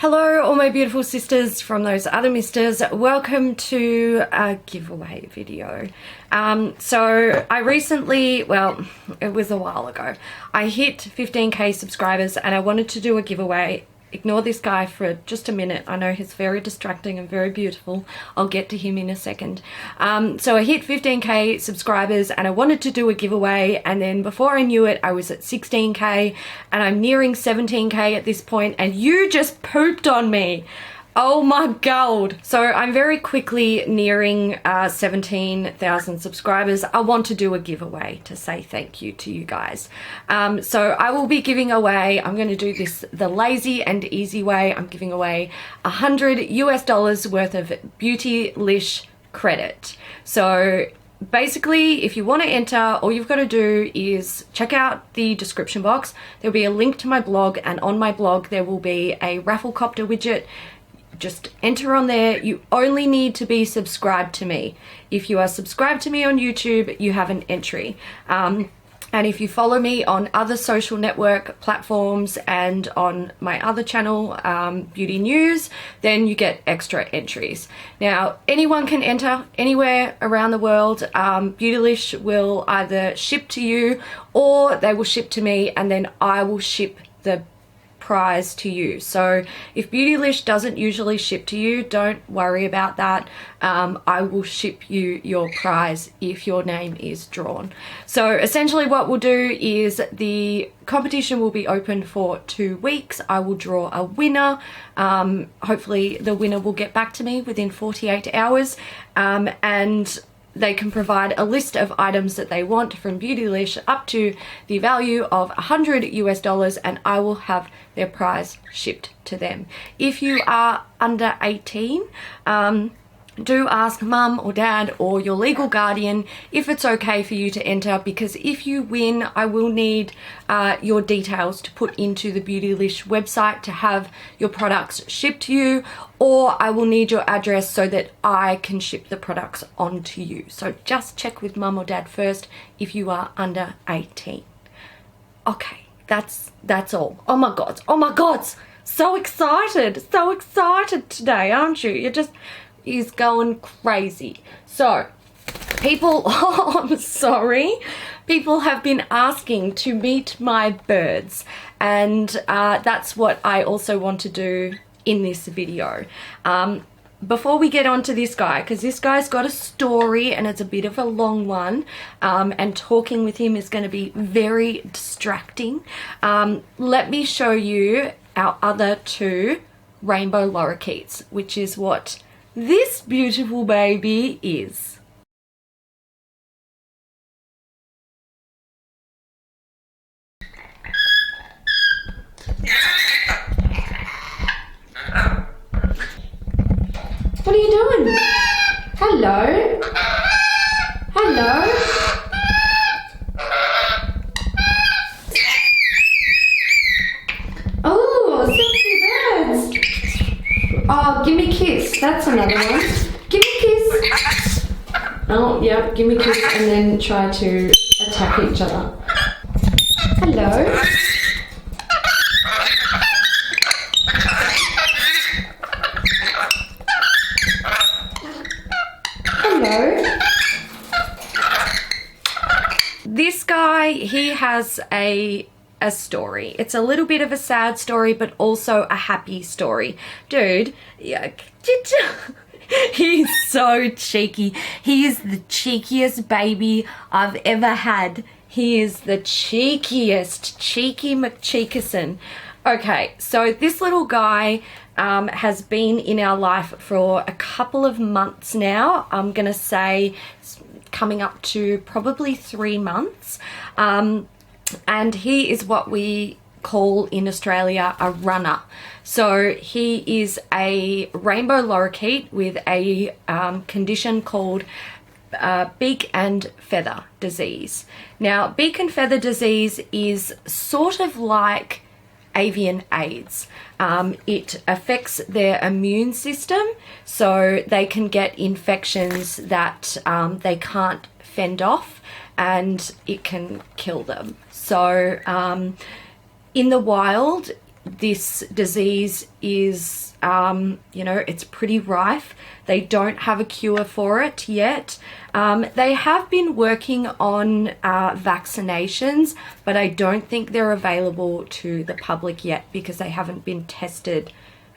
Hello all my beautiful sisters from those other misters. Welcome to a giveaway video. So I recently, well, it was a while ago, I hit 15k subscribers and I wanted to do a giveaway. Ignore this guy for just a minute. I know he's very distracting and very beautiful. I'll get to him in a second. So I hit 15k subscribers and I wanted to do a giveaway, and then before I knew it I was at 16k and I'm nearing 17k at this point, and you just pooped on me. Oh my god. So I'm very quickly nearing 17,000 subscribers. I want to do a giveaway to say thank you to you guys. So I will be giving away, I'm going to do this the lazy and easy way. I'm giving away $100 worth of Beautylish credit. So basically, if you want to enter, all you've got to do is check out the description box. There'll be a link to my blog, and on my blog there will be a Rafflecopter widget. Just enter on there. You only need to be subscribed to me. If you are subscribed to me on YouTube, you have an entry. And if you follow me on other social network platforms and on my other channel, Beauty News, then you get extra entries. Now, anyone can enter anywhere around the world. Beautylish will either ship to you or they will ship to me, and then I will ship the prize to you. So if Beautylish doesn't usually ship to you, don't worry about that. I will ship you your prize if your name is drawn. So essentially what we'll do is the competition will be open for 2 weeks. I will draw a winner. Hopefully the winner will get back to me within 48 hours, and they can provide a list of items that they want from Beautylish up to the value of $100, and I will have their prize shipped to them. If you are under 18, do ask mum or dad or your legal guardian if it's okay for you to enter, because if you win, I will need your details to put into the Beautylish website to have your products shipped to you, or I will need your address so that I can ship the products on to you. So just check with mum or dad first if you are under 18. Okay, that's all. Oh my god, so excited today, aren't you? Is going crazy. So people, oh, I'm sorry, people have been asking to meet my birds, and that's what I also want to do in this video. Before we get on to this guy, because this guy's got a story and it's a bit of a long one, and talking with him is going to be very distracting, let me show you our other 2 rainbow lorikeets, which is what this beautiful baby is. What are you doing? Hello? Hello? Oh, sexy birds. Oh, give me a kiss. That's another one. Give me a kiss. Oh, yeah, give me a kiss and then try to attack each other. Hello. Hello. This guy, he has a story. It's a little bit of a sad story, but also a happy story. Dude, yeah, he's so cheeky. He is the cheekiest baby I've ever had. He is the cheekiest, cheeky McCheekison. Okay, so this little guy has been in our life for a couple of months now. I'm gonna say coming up to probably 3 months. And he is what we call in Australia a runner. So he is a rainbow lorikeet with a condition called beak and feather disease. Now, beak and feather disease is sort of like avian AIDS. It affects their immune system, so they can get infections that they can't fend off, and it can kill them. So in the wild, this disease is, you know, it's pretty rife. They don't have a cure for it yet. They have been working on vaccinations, but I don't think they're available to the public yet because they haven't been tested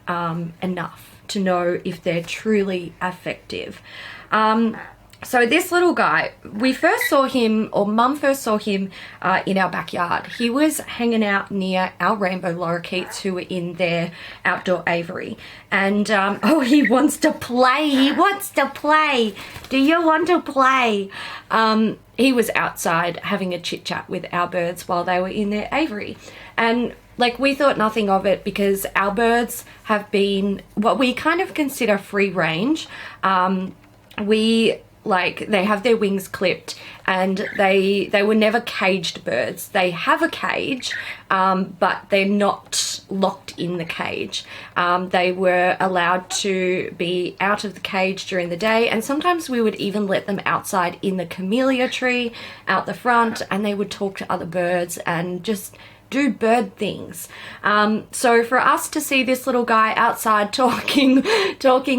enough to know if they're truly effective. So this little guy, we first saw him, or Mum first saw him in our backyard. He was hanging out near our rainbow lorikeets who were in their outdoor aviary. And, oh, he wants to play. He wants to play. Do you want to play? He was outside having a chit chat with our birds while they were in their aviary. And like, we thought nothing of it because our birds have been what we kind of consider free range. They have their wings clipped, and they were never caged birds. They have a cage, but they're not locked in the cage. They were allowed to be out of the cage during the day, and sometimes we would even let them outside in the camellia tree out the front, and they would talk to other birds and just do bird things. So for us to see this little guy outside talking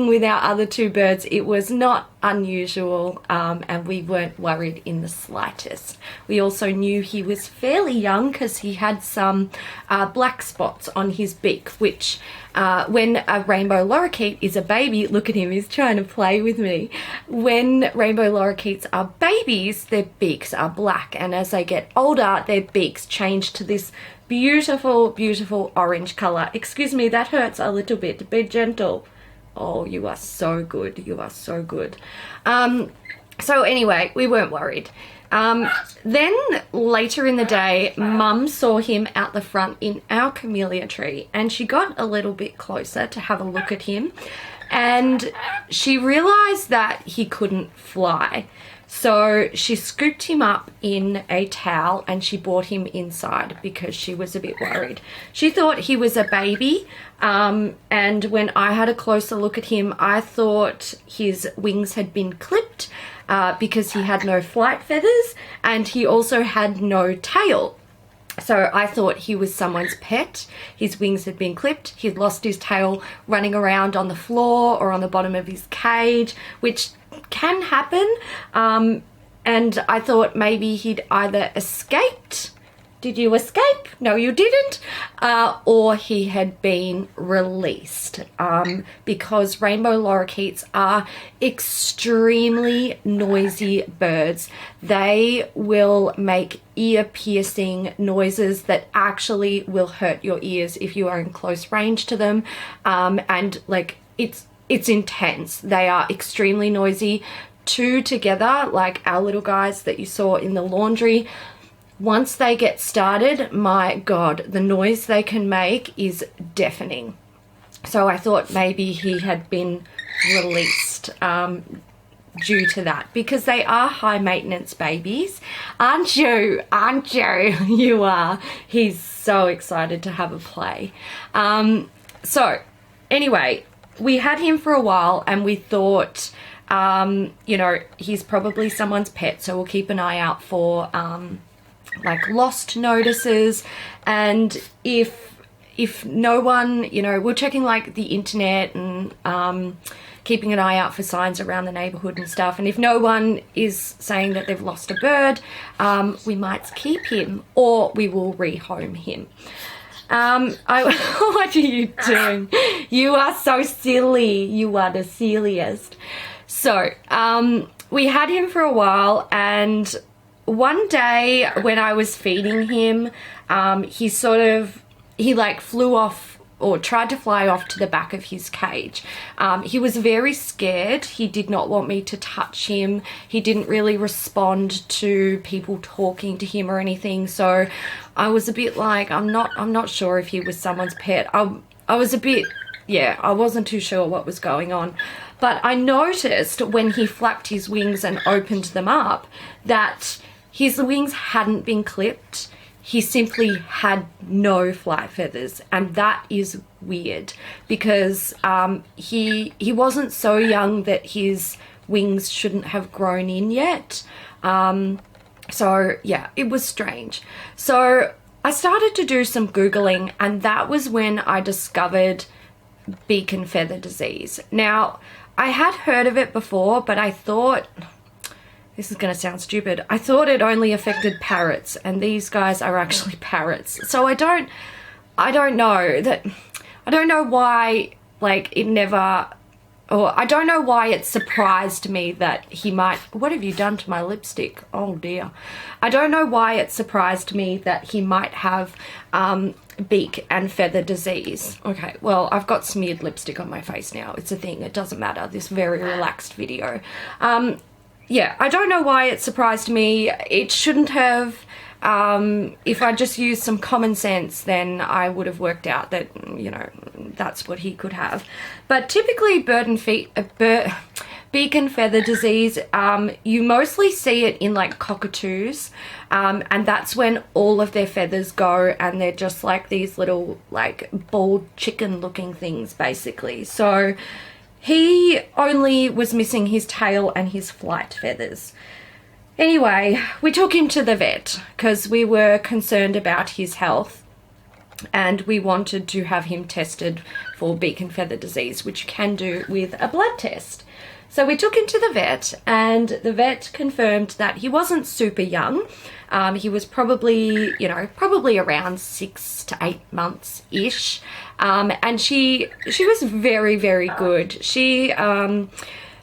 with our other two birds, it was not unusual, and we weren't worried in the slightest. We also knew he was fairly young because he had some black spots on his beak, which when a rainbow lorikeet is a baby, look at him, he's trying to play with me. When rainbow lorikeets are babies, their beaks are black, and as they get older, their beaks change to this beautiful, beautiful orange color. Excuse me, that hurts a little bit. Be gentle. Oh, you are so good. You are so good. So anyway, we weren't worried. Then later in the day, Mum saw him out the front in our camellia tree, and she got a little bit closer to have a look at him, and she realized that he couldn't fly. So she scooped him up in a towel and she brought him inside because she was a bit worried. She thought he was a baby, and when I had a closer look at him, I thought his wings had been clipped because he had no flight feathers, and he also had no tail. So I thought he was someone's pet. His wings had been clipped. He'd lost his tail running around on the floor or on the bottom of his cage, which can happen. And I thought maybe he'd either escaped. Did you escape? No, you didn't. Or he had been released, because rainbow lorikeets are extremely noisy birds. They will make ear-piercing noises that actually will hurt your ears if you are in close range to them. And like, it's intense. They are extremely noisy. Two together, like our little guys that you saw in the laundry, once they get started, my God, the noise they can make is deafening. So I thought maybe he had been released due to that, because they are high maintenance babies. Aren't you? Aren't you? You are. He's so excited to have a play. So anyway, we had him for a while and we thought, you know, he's probably someone's pet, so we'll keep an eye out for like lost notices. And if no one, you know, we're checking like the internet and keeping an eye out for signs around the neighborhood and stuff, and if no one is saying that they've lost a bird, we might keep him, or we will rehome him. What are you doing? You are so silly. You are the silliest. So we had him for a while, and one day when I was feeding him, he like flew off, or tried to fly off to the back of his cage. He was very scared. He did not want me to touch him. He didn't really respond to people talking to him or anything. So I was a bit like, I'm not sure if he was someone's pet. I was a bit, yeah, I wasn't too sure what was going on. But I noticed when he flapped his wings and opened them up that his wings hadn't been clipped. He simply had no flight feathers, and that is weird because he wasn't so young that his wings shouldn't have grown in yet. So yeah, it was strange. So I started to do some Googling, and that was when I discovered beak and feather disease. Now, I had heard of it before, but I thought, this is going to sound stupid, I thought it only affected parrots, and these guys are actually parrots. So I don't know why, like, it never, or I don't know why it surprised me that he might, what have you done to my lipstick? Oh dear. I don't know why it surprised me that he might have beak and feather disease. Okay, well, I've got smeared lipstick on my face now. It's a thing. It doesn't matter. This very relaxed video. Yeah, I don't know why it surprised me. It shouldn't have. If I just used some common sense, then I would have worked out that, you know, that's what he could have. But typically beak and feather disease, you mostly see it in like cockatoos, and that's when all of their feathers go and they're just like these little like bald chicken looking things basically. So he only was missing his tail and his flight feathers. Anyway, we took him to the vet because we were concerned about his health, and we wanted to have him tested for beak and feather disease, which you can do with a blood test. So we took him to the vet, and the vet confirmed that he wasn't super young. He was probably, you know, probably around 6 to 8 months-ish. And she was very, very good. She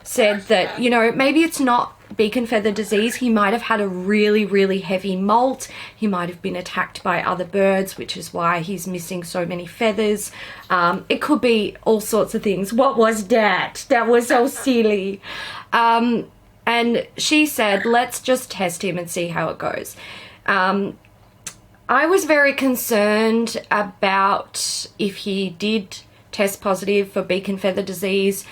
said that, you know, maybe it's not beak and feather disease. He might have had a really, really heavy molt. He might have been attacked by other birds, which is why he's missing so many feathers. It could be all sorts of things. What was that? That was so silly. And she said, let's just test him and see how it goes. I was very concerned about if he did test positive for beak and feather disease,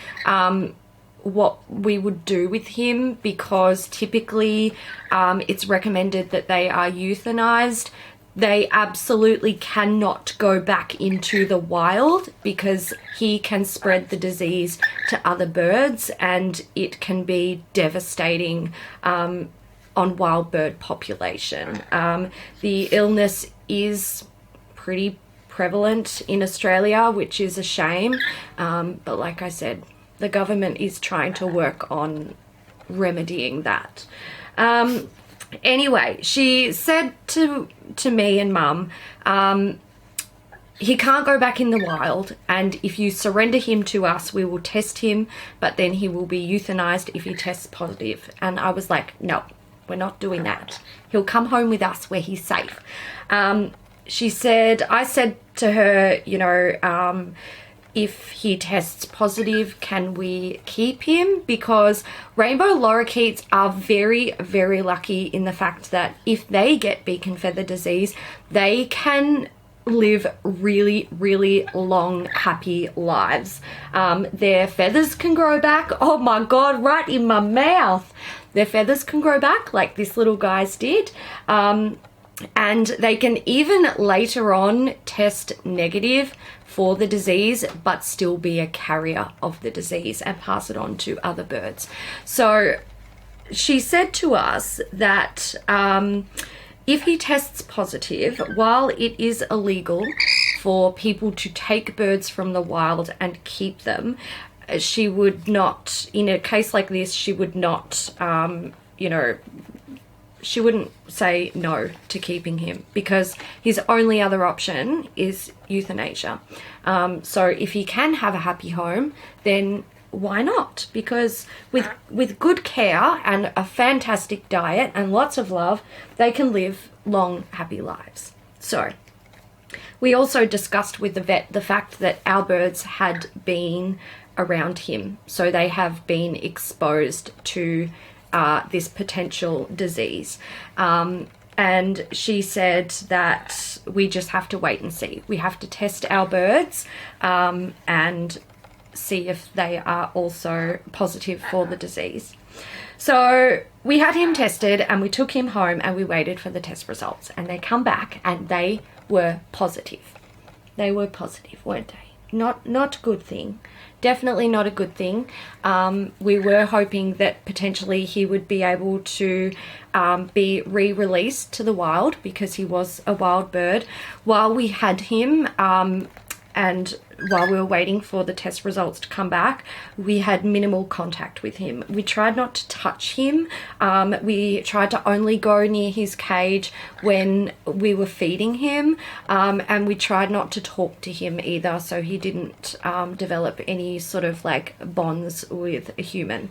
what we would do with him, because typically it's recommended that they are euthanized. They absolutely cannot go back into the wild because he can spread the disease to other birds, and it can be devastating on wild bird population. The illness is pretty prevalent in Australia, which is a shame, but like I said, the government is trying to work on remedying that. Anyway, she said to me and Mum, he can't go back in the wild, and if you surrender him to us, we will test him, but then he will be euthanized if he tests positive. And I was like, no, we're not doing that. He'll come home with us where he's safe. She said, I said to her, you know, if he tests positive, can we keep him? Because rainbow lorikeets are very, very lucky in the fact that if they get beak and feather disease, they can live really, really long, happy lives. Their feathers can grow back. Oh my God, right in my mouth. Their feathers can grow back like this little guy's did. And they can even later on test negative for the disease, but still be a carrier of the disease and pass it on to other birds. So she said to us that if he tests positive, while it is illegal for people to take birds from the wild and keep them, she would not, in a case like this, she would not, you know, she wouldn't say no to keeping him, because his only other option is euthanasia. So if he can have a happy home, then why not? Because with good care and a fantastic diet and lots of love, they can live long, happy lives. So we also discussed with the vet the fact that our birds had been around him, so they have been exposed to this potential disease. And she said that we just have to wait and see. We have to test our birds and see if they are also positive for the disease. So we had him tested and we took him home and we waited for the test results, and they come back and they were positive. They were positive, weren't they? not a good thing. Definitely not a good thing. We were hoping that potentially he would be able to be re-released to the wild because he was a wild bird. While we had him, and while we were waiting for the test results to come back, we had minimal contact with him. We tried not to touch him. We tried to only go near his cage when we were feeding him, and we tried not to talk to him either, so he didn't develop any sort of like bonds with a human.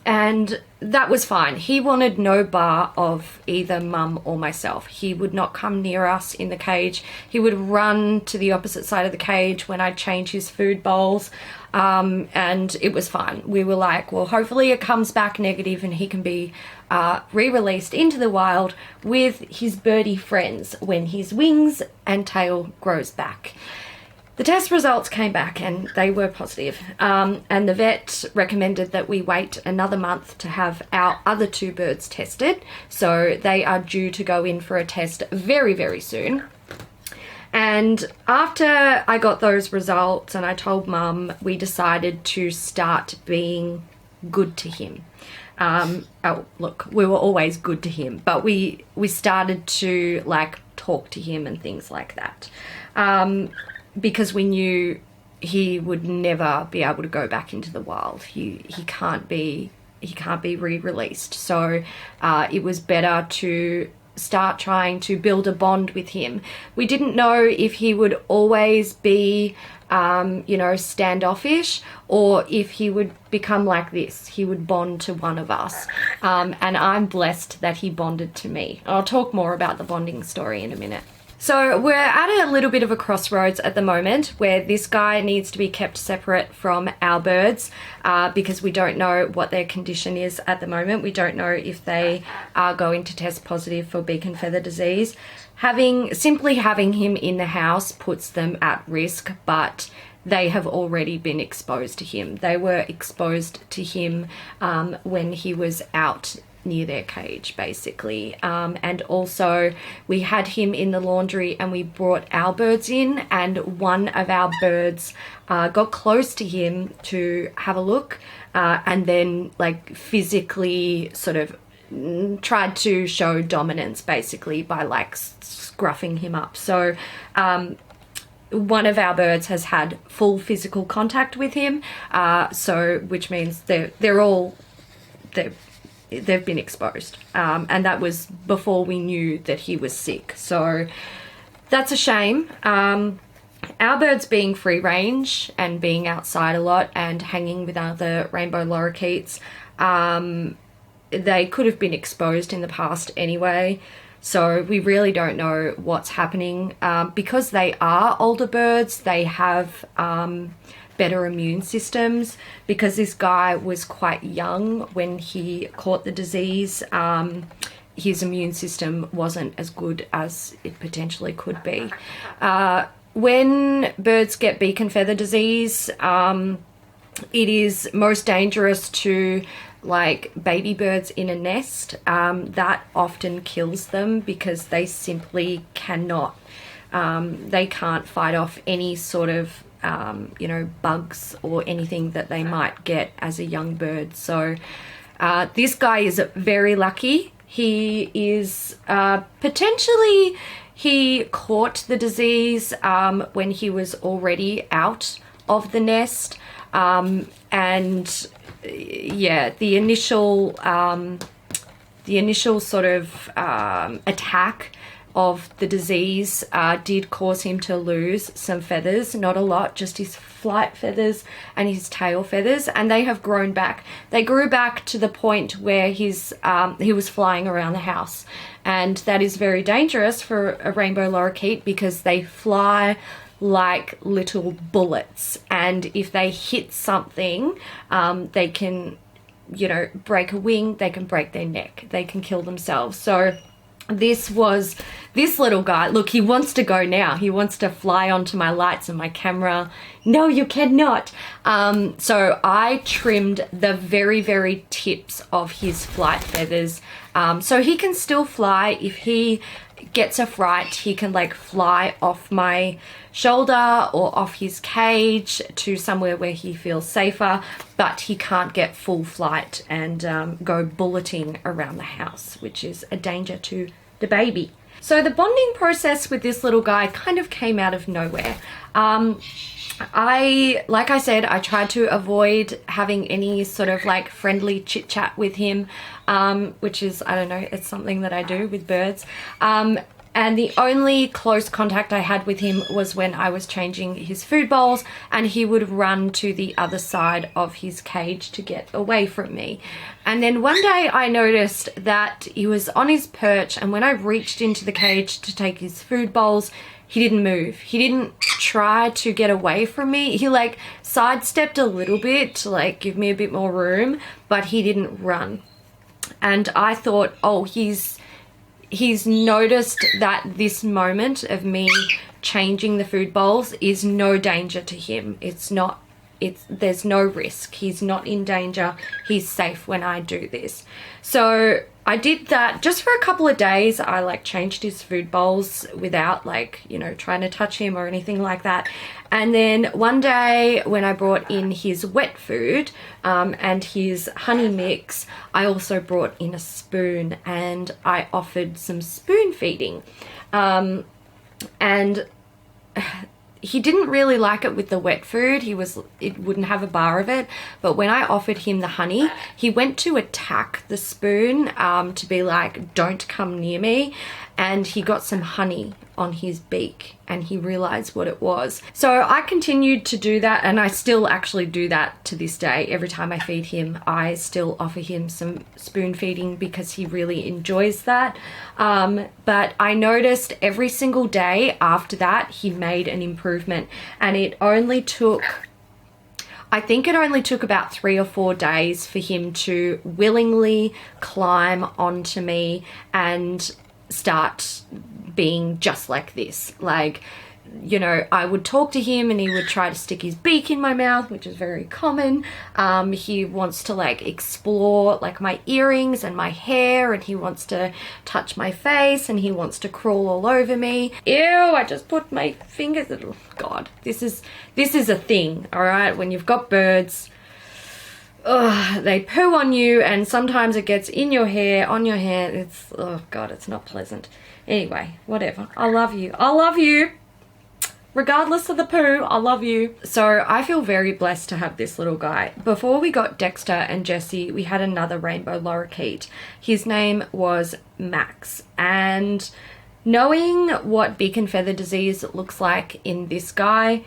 And that was fine. He wanted no bar of either mum or myself. He would not come near us in the cage. He would run to the opposite side of the cage when I'd change his food bowls, and it was fine. We were like, well, hopefully it comes back negative and he can be re-released into the wild with his birdie friends when his wings and tail grows back. The test results came back and they were positive, and the vet recommended that we wait another month to have our other 2 birds tested. So they are due to go in for a test very, very soon. And after I got those results and I told Mum, we decided to start being good to him. Oh, look, we were always good to him, but we started to like talk to him and things like that. Because we knew he would never be able to go back into the wild. He can't be re-released. So it was better to start trying to build a bond with him. We didn't know if he would always be standoffish, or if he would become like this. He would bond to one of us. And I'm blessed that he bonded to me. I'll talk more about the bonding story in a minute. So we're at a little bit of a crossroads at the moment where this guy needs to be kept separate from our birds because we don't know what their condition is at the moment. We don't know if they are going to test positive for beak and feather disease. Simply having him in the house puts them at risk, but they have already been exposed to him. They were exposed to him when he was out near their cage, basically. And also we had him in the laundry and we brought our birds in, and one of our birds got close to him to have a look, and then like physically sort of tried to show dominance basically by like scruffing him up. So one of our birds has had full physical contact with him, which means they've been exposed, and that was before we knew that he was sick. So that's a shame. Our birds being free range and being outside a lot and hanging with other rainbow lorikeets, they could have been exposed in the past anyway. So we really don't know what's happening. Because they are older birds, they have better immune systems. Because this guy was quite young when he caught the disease, his immune system wasn't as good as it potentially could be. When birds get beak and feather disease, it is most dangerous to like baby birds in a nest. That often kills them because they simply cannot, they can't fight off any sort of bugs or anything that they might get as a young bird. So this guy is very lucky. He is potentially, he caught the disease when he was already out of the nest, and yeah, the initial sort of attack of the disease did cause him to lose some feathers, not a lot, just his flight feathers and his tail feathers, and they have grown back. They grew back to the point where he was flying around the house, and that is very dangerous for a rainbow lorikeet because they fly like little bullets, and if they hit something, they can, break a wing, they can break their neck, they can kill themselves. So this little guy, look, he wants to go now. He wants to fly onto my lights and my camera. No, you cannot. So I trimmed the very, very tips of his flight feathers, so he can still fly. If he gets a fright, he can like fly off my shoulder or off his cage to somewhere where he feels safer, but he can't get full flight and go bulleting around the house, which is a danger to the baby. So the bonding process with this little guy kind of came out of nowhere. Like I said, I tried to avoid having any sort of like friendly chit chat with him, which is, I don't know, it's something that I do with birds. And the only close contact I had with him was when I was changing his food bowls, and he would run to the other side of his cage to get away from me. And then one day I noticed that he was on his perch, and when I reached into the cage to take his food bowls, he didn't move. He didn't try to get away from me. He like sidestepped a little bit to like give me a bit more room, but he didn't run. And I thought, oh, he's noticed that this moment of me changing the food bowls is no danger to him. There's no risk. He's not in danger. He's safe when I do this. So I did that just for a couple of days. I like changed his food bowls without like, you know, trying to touch him or anything like that. And then one day when I brought in his wet food and his honey mix, I also brought in a spoon and I offered some spoon feeding. And he didn't really like it with the wet food. It wouldn't have a bar of it. But when I offered him the honey, he went to attack the spoon to be like, don't come near me. And he got some honey on his beak and he realized what it was. So I continued to do that, and I still actually do that to this day. Every time I feed him, I still offer him some spoon feeding because he really enjoys that. But I noticed every single day after that, he made an improvement, and I think it only took about 3 or 4 days for him to willingly climb onto me and start being just like this. Like, you know, I would talk to him and he would try to stick his beak in my mouth, which is very common. He wants to like explore like my earrings and my hair, and he wants to touch my face, and he wants to crawl all over me. Ew, I just put my fingers, oh God, this is a thing, all right? When you've got birds, they poo on you, and sometimes it gets in your hair, on your hand. It's, oh God, it's not pleasant. Anyway, whatever. I love you. I love you. Regardless of the poo, I love you. So I feel very blessed to have this little guy. Before we got Dexter and Jesse, we had another rainbow lorikeet. His name was Max. And knowing what beak and feather disease looks like in this guy,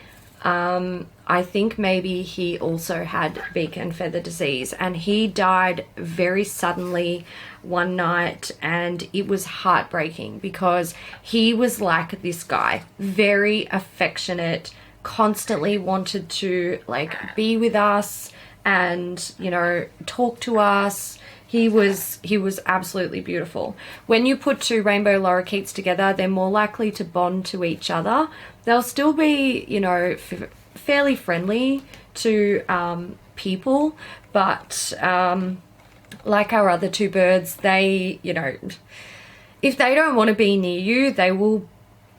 I think maybe he also had beak and feather disease, and he died very suddenly one night, and it was heartbreaking because he was like this guy, very affectionate, constantly wanted to like be with us and, you know, talk to us. He was absolutely beautiful. When you put 2 rainbow lorikeets together, they're more likely to bond to each other. They'll still be, you know, fairly friendly to people, but like our other 2 birds, they, you know, if they don't want to be near you, they will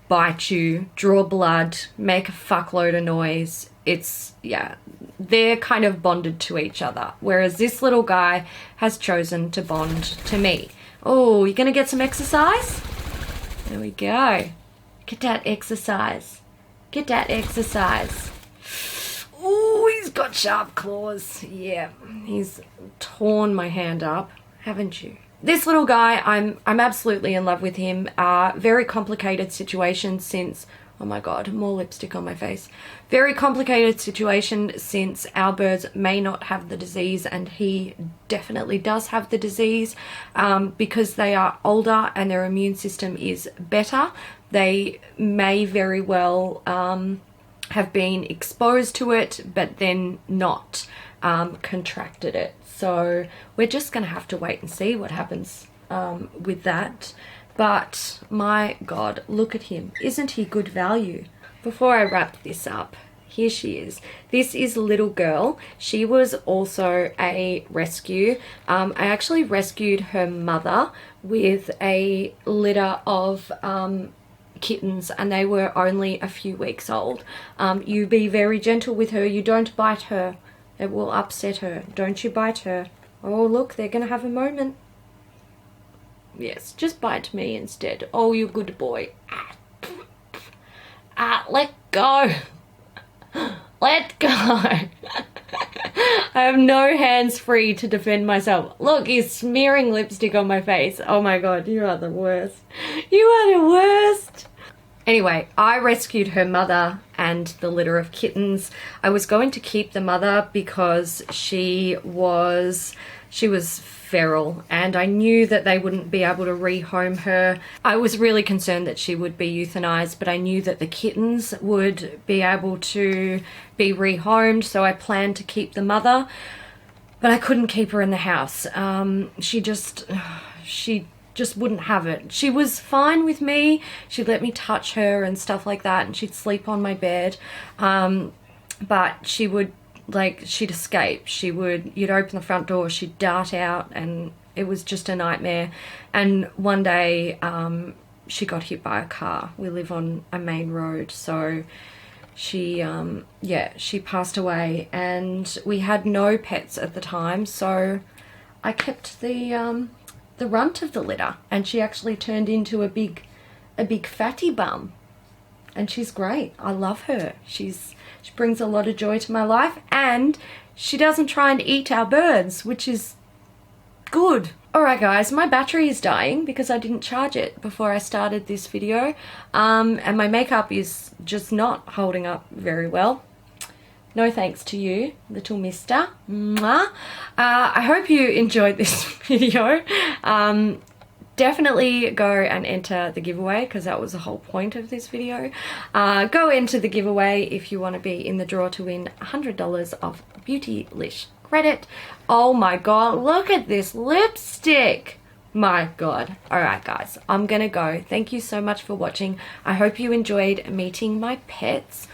bite you, draw blood, make a fuckload of noise. It's, yeah, they're kind of bonded to each other, whereas this little guy has chosen to bond to me. Oh, you gonna get some exercise? There we go. Get that exercise. Get that exercise. Oh, he's got sharp claws. Yeah, he's torn my hand up, haven't you? This little guy, I'm absolutely in love with him. Very complicated situation since, oh my God, more lipstick on my face. Very complicated situation since our birds may not have the disease, and he definitely does have the disease because they are older and their immune system is better. They may very well have been exposed to it, but then not contracted it. So we're just gonna have to wait and see what happens with that. But my God, look at him. Isn't he good value? Before I wrap this up, here she is. This is Little Girl. She was also a rescue. I actually rescued her mother with a litter of kittens, and they were only a few weeks old. You be very gentle with her. You don't bite her. It will upset her. Don't you bite her. Oh, look, they're gonna have a moment. Yes, just bite me instead. Oh, you good boy. Let go. Let go. I have no hands free to defend myself. Look, he's smearing lipstick on my face. Oh my god, you are the worst. You are the worst. Anyway, I rescued her mother and the litter of kittens. I was going to keep the mother because she was feral, and I knew that they wouldn't be able to rehome her. I was really concerned that she would be euthanized, but I knew that the kittens would be able to be rehomed, so I planned to keep the mother, but I couldn't keep her in the house. She just wouldn't have it. She was fine with me. She'd let me touch her and stuff like that, and she'd sleep on my bed, but she would, like, she'd escape. You'd open the front door, she'd dart out, and it was just a nightmare. And one day she got hit by a car. We live on a main road, so she passed away, and we had no pets at the time, so I kept the runt of the litter, and she actually turned into a big fatty bum, and she's great. I love her. She brings a lot of joy to my life, and she doesn't try and eat our birds, which is good. Alright guys, my battery is dying because I didn't charge it before I started this video, and my makeup is just not holding up very well. No thanks to you, little mister. Mwah. I hope you enjoyed this video. Definitely go and enter the giveaway, because that was the whole point of this video. Go enter the giveaway if you want to be in the draw to win $100 of Beautylish credit. Oh my god, look at this lipstick. My god. Alright guys, I'm gonna go. Thank you so much for watching. I hope you enjoyed meeting my pets.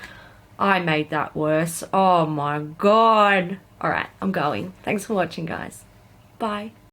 I made that worse. Oh my god. Alright, I'm going. Thanks for watching guys. Bye.